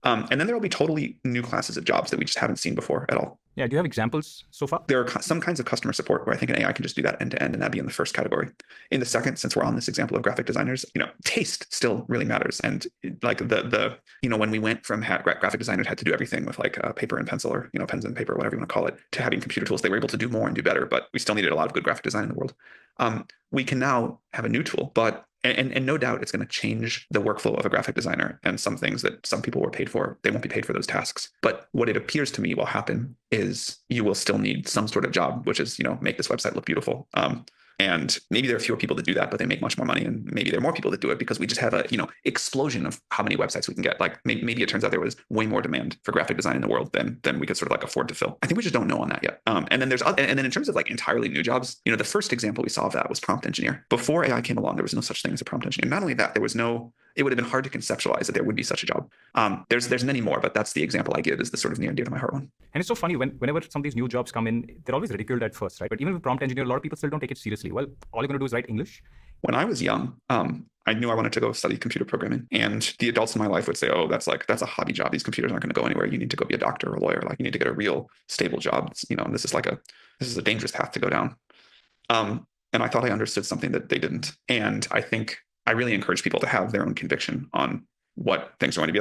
And then there will be totally new classes of jobs that we just haven't seen before at all. Yeah. Do you have examples so far? There are some kinds of customer support where I think an AI can just do that end to end, and that'd be in the first category. In the second, since we're on this example of graphic designers, taste still really matters. And like when we went from graphic designers had to do everything with like paper and pencil, or pens and paper, whatever you want to call it, to having computer tools, they were able to do more and do better, but we still needed a lot of good graphic design in the world. We can now have a new tool, but and no doubt it's going to change the workflow of a graphic designer, and some things that some people were paid for, they won't be paid for those tasks. But what it appears to me will happen is you will still need some sort of job, which is, make this website look beautiful. And maybe there are fewer people that do that, but they make much more money. And maybe there are more people that do it because we just have a, explosion of how many websites we can get. Like maybe it turns out there was way more demand for graphic design in the world than we could sort of like afford to fill. I think we just don't know on that yet. And then in terms of like entirely new jobs, the first example we saw of that was prompt engineer. Before AI came along, there was no such thing as a prompt engineer. Not only that, it would have been hard to conceptualize that there would be such a job. There's many more, but that's the example I give is the sort of near and dear to my heart one. And it's so funny whenever some of these new jobs come in, they're always ridiculed at first, right? But even with prompt engineer, a lot of people still don't take it seriously. Well, all you're going to do is write English. When I was young, I knew I wanted to go study computer programming, and the adults in my life would say, "Oh, that's a hobby job. These computers aren't going to go anywhere. You need to go be a doctor or a lawyer. Like you need to get a real stable job. And this is a dangerous path to go down." And I thought I understood something that they didn't. And I think I really encourage people to have their own conviction on what things are going to be